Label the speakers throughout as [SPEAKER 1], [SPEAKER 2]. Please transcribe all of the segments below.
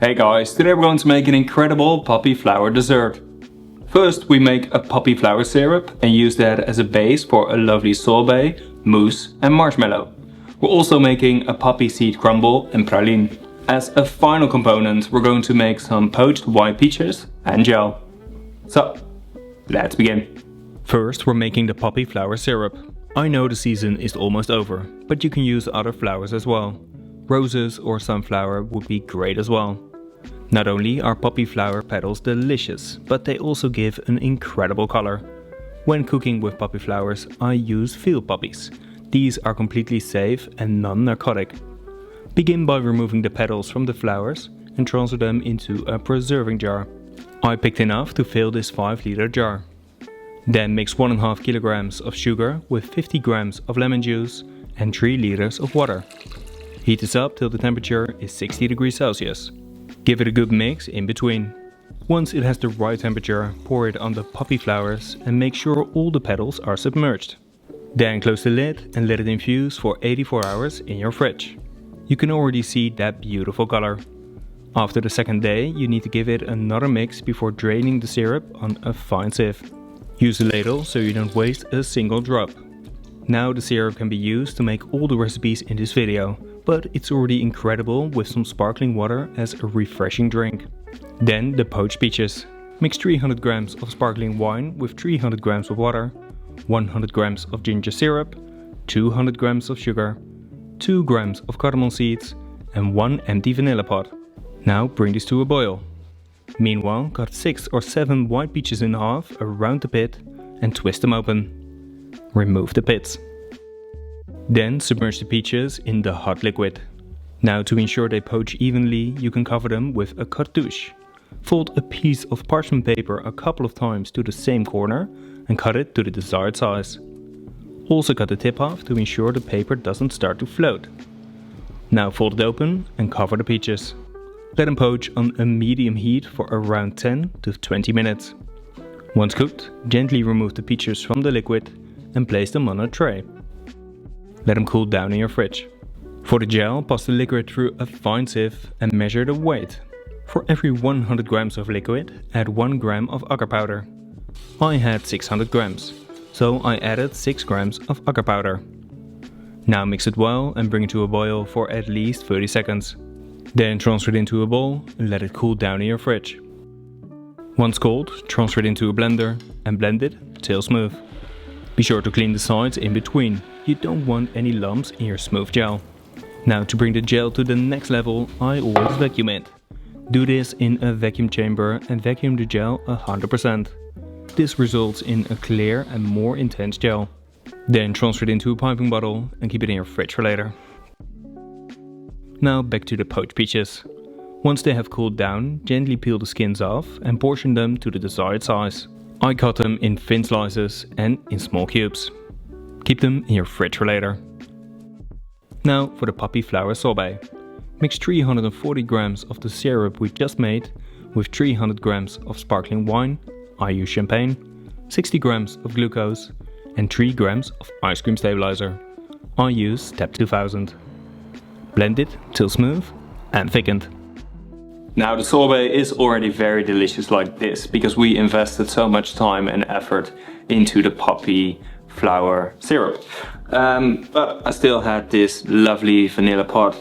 [SPEAKER 1] Hey guys, today we're going to make an incredible poppy flower dessert. First we make a poppy flower syrup and use that as a base for a lovely sorbet, mousse and marshmallow. We're also making a poppy seed crumble and praline. As a final component we're going to make some poached white peaches and gel. So, let's begin. First we're making the poppy flower syrup. I know the season is almost over, but you can use other flowers as well. Roses or sunflower would be great as well. Not only are poppy flower petals delicious, but they also give an incredible color. When cooking with poppy flowers, I use field poppies. These are completely safe and non-narcotic. Begin by removing the petals from the flowers and transfer them into a preserving jar. I picked enough to fill this 5-liter jar. Then mix 1.5 kilograms of sugar with 50 grams of lemon juice and 3 liters of water. Heat this up till the temperature is 60 degrees Celsius. Give it a good mix in between. Once it has the right temperature, pour it on the poppy flowers and make sure all the petals are submerged. Then close the lid and let it infuse for 84 hours in your fridge. You can already see that beautiful color. After the second day, you need to give it another mix before draining the syrup on a fine sieve. Use a ladle so you don't waste a single drop. Now the syrup can be used to make all the recipes in this video, but it's already incredible with some sparkling water as a refreshing drink. Then the poached peaches. Mix 300 grams of sparkling wine with 300 grams of water, 100 grams of ginger syrup, 200 grams of sugar, 2 grams of cardamom seeds and 1 empty vanilla pot. Now bring this to a boil. Meanwhile, cut 6 or 7 white peaches in half around the pit and twist them open. Remove the pits. Then submerge the peaches in the hot liquid. Now to ensure they poach evenly, you can cover them with a cartouche. Fold a piece of parchment paper a couple of times to the same corner and cut it to the desired size. Also cut the tip off to ensure the paper doesn't start to float. Now fold it open and cover the peaches. Let them poach on a medium heat for around 10 to 20 minutes. Once cooked, gently remove the peaches from the liquid and place them on a tray. Let them cool down in your fridge. For the gel, pass the liquid through a fine sieve and measure the weight. For every 100 grams of liquid, add 1 gram of agar powder. I had 600 grams, so I added 6 grams of agar powder. Now mix it well and bring it to a boil for at least 30 seconds. Then transfer it into a bowl and let it cool down in your fridge. Once cold, transfer it into a blender and blend it till smooth. Be sure to clean the sides in between. You don't want any lumps in your smooth gel. Now to bring the gel to the next level, I always vacuum it. Do this in a vacuum chamber and vacuum the gel 100%. This results in a clear and more intense gel. Then transfer it into a piping bottle and keep it in your fridge for later. Now back to the poached peaches. Once they have cooled down, gently peel the skins off and portion them to the desired size. I cut them in thin slices and in small cubes. Keep them in your fridge for later. Now for the poppy flower sorbet. Mix 340 grams of the syrup we just made with 300 grams of sparkling wine, I use champagne, 60 grams of glucose and 3 grams of ice cream stabilizer. I use Step 2000. Blend it till smooth and thickened. Now the sorbet is already very delicious like this because we invested so much time and effort into the poppy flower syrup. But I still had this lovely vanilla pot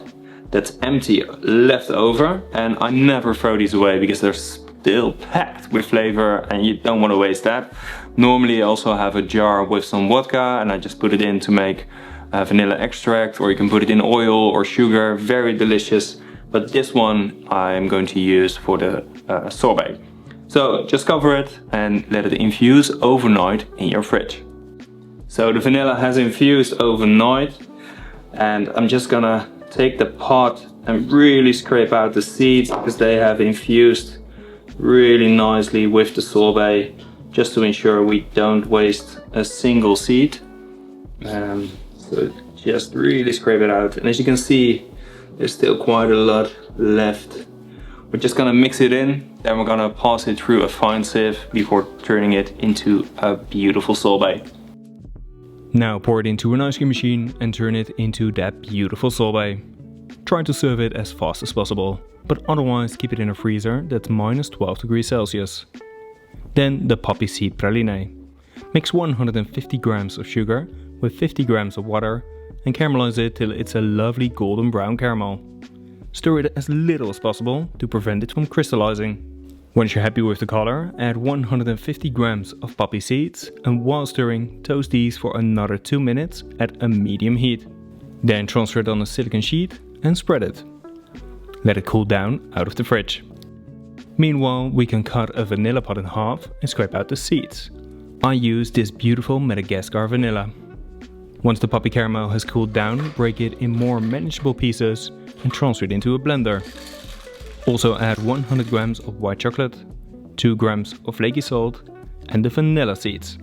[SPEAKER 1] that's empty left over, and I never throw these away because they're still packed with flavor and you don't want to waste that. Normally I also have a jar with some vodka and I just put it in to make vanilla extract, or you can put it in oil or sugar, very delicious. But this one I'm going to use for the sorbet. So just cover it and let it infuse overnight in your fridge. So the vanilla has infused overnight and I'm just gonna take the pot and really scrape out the seeds because they have infused really nicely with the sorbet, just to ensure we don't waste a single seed. So just really scrape it out, and as you can see there's still quite a lot left. We're just gonna mix it in, then we're gonna pass it through a fine sieve before turning it into a beautiful sorbet. Now pour it into an ice cream machine and turn it into that beautiful sorbet. Try to serve it as fast as possible, but otherwise keep it in a freezer that's minus 12 degrees Celsius. Then the poppy seed praline. Mix 150 grams of sugar with 50 grams of water and caramelize it till it's a lovely golden brown caramel. Stir it as little as possible to prevent it from crystallizing. Once you're happy with the color, add 150 grams of poppy seeds and while stirring, toast these for another 2 minutes at a medium heat. Then transfer it on a silicone sheet and spread it. Let it cool down out of the fridge. Meanwhile, we can cut a vanilla pot in half and scrape out the seeds. I use this beautiful Madagascar vanilla. Once the poppy caramel has cooled down, break it in more manageable pieces and transfer it into a blender. Also add 100 grams of white chocolate, 2 grams of flaky salt and the vanilla seeds.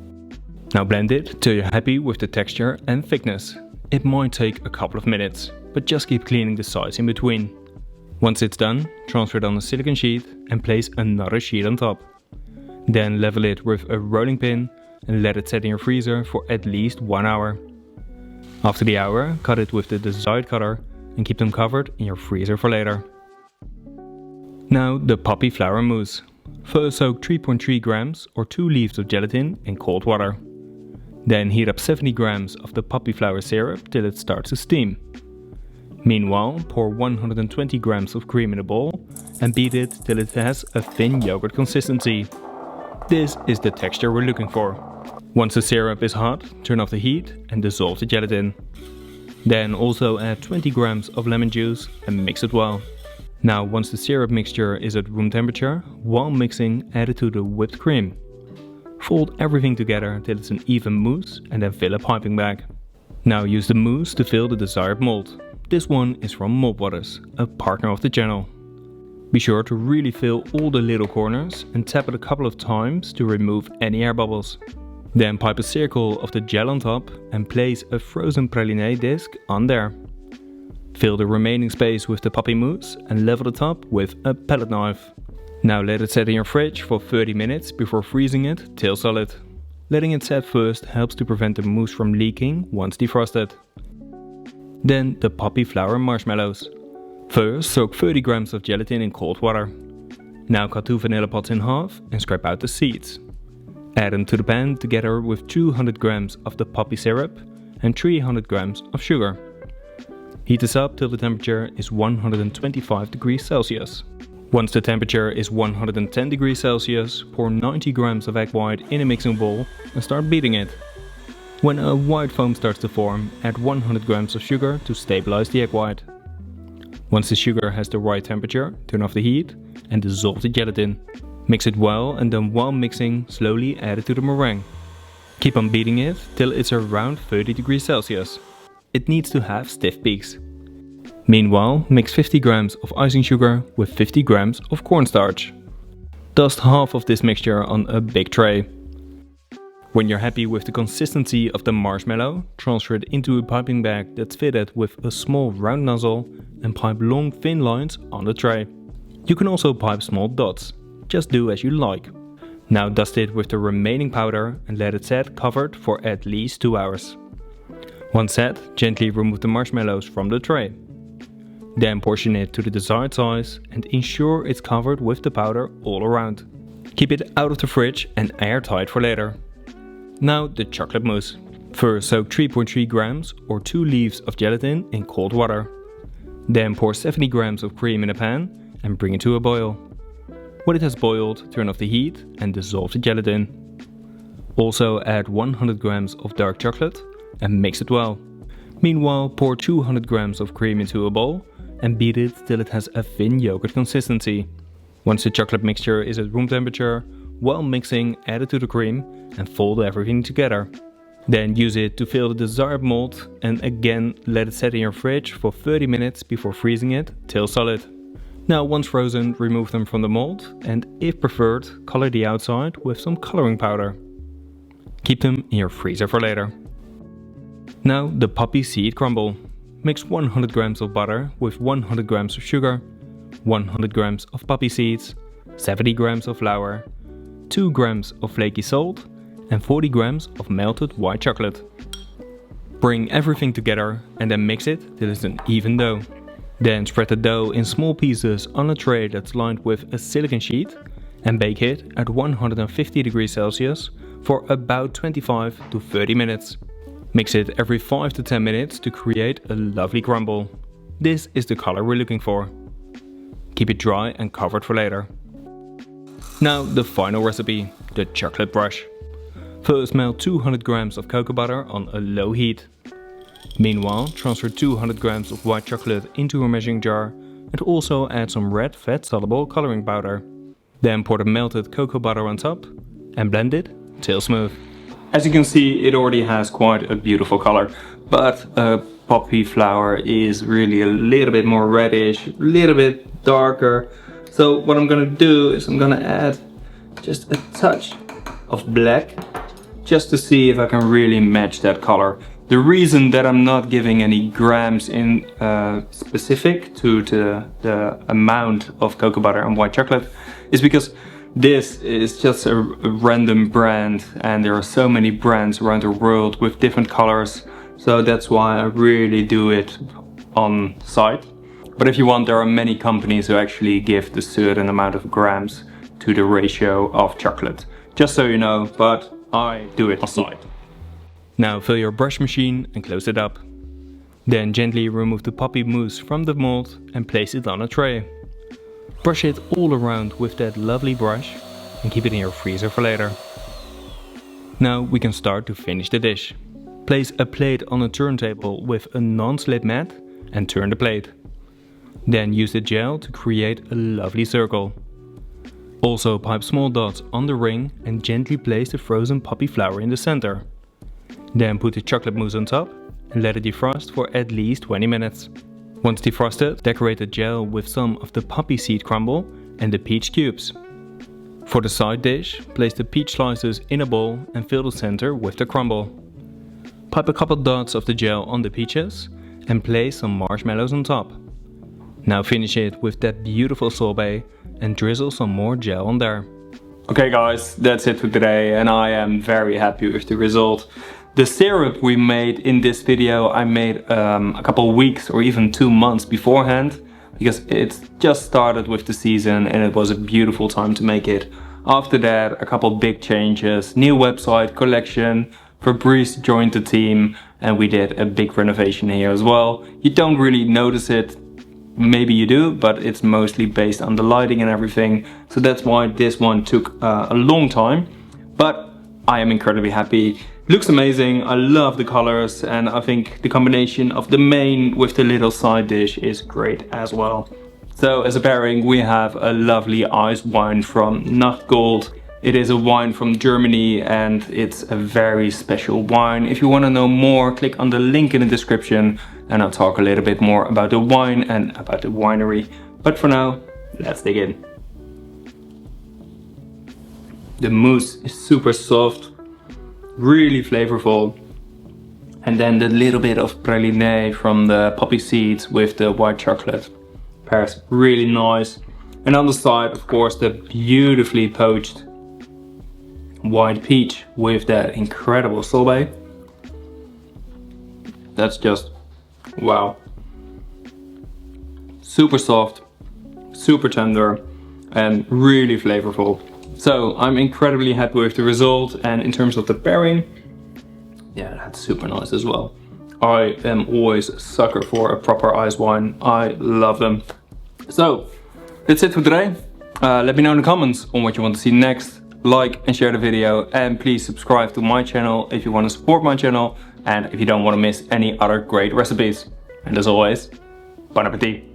[SPEAKER 1] Now blend it till you're happy with the texture and thickness. It might take a couple of minutes, but just keep cleaning the sides in between. Once it's done, transfer it on a silicone sheet and place another sheet on top. Then level it with a rolling pin and let it set in your freezer for at least 1 hour. After the hour, cut it with the desired cutter and keep them covered in your freezer for later. Now the poppy flower mousse. First soak 3.3 grams or 2 leaves of gelatin in cold water. Then heat up 70 grams of the poppy flower syrup till it starts to steam. Meanwhile, pour 120 grams of cream in a bowl and beat it till it has a thin yogurt consistency. This is the texture we're looking for. Once the syrup is hot, turn off the heat and dissolve the gelatin. Then also add 20 grams of lemon juice and mix it well. Now once the syrup mixture is at room temperature, while mixing, add it to the whipped cream. Fold everything together till it's an even mousse and then fill a piping bag. Now use the mousse to fill the desired mold. This one is from Mold Waters, a partner of the channel. Be sure to really fill all the little corners and tap it a couple of times to remove any air bubbles. Then pipe a circle of the gel on top and place a frozen praline disc on there. Fill the remaining space with the poppy mousse and level the top with a palette knife. Now let it set in your fridge for 30 minutes before freezing it till solid. Letting it set first helps to prevent the mousse from leaking once defrosted. Then the poppy flower marshmallows. First soak 30 grams of gelatin in cold water. Now cut 2 vanilla pods in half and scrape out the seeds. Add them to the pan together with 200 grams of the poppy syrup and 300 grams of sugar. Heat this up till the temperature is 125 degrees Celsius. Once the temperature is 110 degrees Celsius, pour 90 grams of egg white in a mixing bowl and start beating it. When a white foam starts to form, add 100 grams of sugar to stabilize the egg white. Once the sugar has the right temperature, turn off the heat and dissolve the gelatin. Mix it well and then while mixing, slowly add it to the meringue. Keep on beating it till it's around 30 degrees Celsius. It needs to have stiff peaks. Meanwhile, mix 50 grams of icing sugar with 50 grams of cornstarch. Dust half of this mixture on a big tray. When you're happy with the consistency of the marshmallow, transfer it into a piping bag that's fitted with a small round nozzle and pipe long thin lines on the tray. You can also pipe small dots, just do as you like. Now dust it with the remaining powder and let it set covered for at least 2 hours. Once set, gently remove the marshmallows from the tray. Then portion it to the desired size and ensure it's covered with the powder all around. Keep it out of the fridge and airtight for later. Now the chocolate mousse. First soak 3.3 grams or 2 leaves of gelatin in cold water. Then pour 70 grams of cream in a pan and bring it to a boil. When it has boiled, turn off the heat and dissolve the gelatin. Also add 100 grams of dark chocolate and mix it well. Meanwhile, pour 200 grams of cream into a bowl and beat it till it has a thin yogurt consistency. Once the chocolate mixture is at room temperature, while mixing, add it to the cream and fold everything together. Then use it to fill the desired mold and again let it set in your fridge for 30 minutes before freezing it till solid. Now once frozen, remove them from the mold and if preferred, color the outside with some coloring powder. Keep them in your freezer for later. Now the poppy seed crumble. Mix 100 grams of butter with 100 grams of sugar, 100 grams of poppy seeds, 70 grams of flour, 2 grams of flaky salt and 40 grams of melted white chocolate. Bring everything together and then mix it till it's an even dough. Then spread the dough in small pieces on a tray that's lined with a silicone sheet and bake it at 150 degrees Celsius for about 25 to 30 minutes. Mix it every 5 to 10 minutes to create a lovely crumble. This is the color we're looking for. Keep it dry and covered for later. Now the final recipe, the chocolate brush. First melt 200 grams of cocoa butter on a low heat. Meanwhile, transfer 200 grams of white chocolate into a measuring jar and also add some red fat soluble coloring powder. Then pour the melted cocoa butter on top and blend it till smooth. As you can see, it already has quite a beautiful color, but poppy flour is really a little bit more reddish, a little bit darker. So what I'm gonna do is I'm gonna add just a touch of black, just to see if I can really match that color. The reason that I'm not giving any grams in specific to the amount of cocoa butter and white chocolate is because this is just a random brand and there are so many brands around the world with different colors. So that's why I really do it on site. But if you want, there are many companies who actually give the certain amount of grams to the ratio of chocolate. Just so you know, but I do it on site. Now fill your brush machine and close it up. Then gently remove the poppy mousse from the mold and place it on a tray. Brush it all around with that lovely brush and keep it in your freezer for later. Now we can start to finish the dish. Place a plate on a turntable with a non-slip mat and turn the plate. Then use the gel to create a lovely circle. Also pipe small dots on the ring and gently place the frozen poppy flour in the center. Then put the chocolate mousse on top and let it defrost for at least 20 minutes. Once defrosted, decorate the gel with some of the poppy seed crumble and the peach cubes. For the side dish, place the peach slices in a bowl and fill the center with the crumble. Pipe a couple dots of the gel on the peaches and place some marshmallows on top. Now finish it with that beautiful sorbet and drizzle some more gel on there. Okay guys, that's it for today and I am very happy with the result. The syrup we made in this video I made a couple weeks or even 2 months beforehand, because it just started with the season and it was a beautiful time to make it. After that, a couple big changes, new website, collection, Fabrice joined the team and we did a big renovation here as well. You don't really notice it, maybe you do, but it's mostly based on the lighting and everything. So that's why this one took a long time, but I am incredibly happy. Looks amazing, I love the colors and I think the combination of the main with the little side dish is great as well. So as a pairing we have a lovely ice wine from Nachtgold. It is a wine from Germany and it's a very special wine. If you want to know more, click on the link in the description and I'll talk a little bit more about the wine and about the winery. But for now, let's dig in. The mousse is super soft, really flavorful, and then the little bit of praline from the poppy seeds with the white chocolate pairs really nice. And on the side, of course, the beautifully poached white peach with that incredible sorbet. That's just wow. Super soft, super tender and really flavorful. So I'm incredibly happy with the result, and in terms of the pairing, yeah, that's super nice as well. I am always a sucker for a proper ice wine. I love them. So that's it for today. Let me know in the comments on what you want to see next. Like and share the video, and please subscribe to my channel if you want to support my channel and if you don't want to miss any other great recipes. And as always, bon appetit!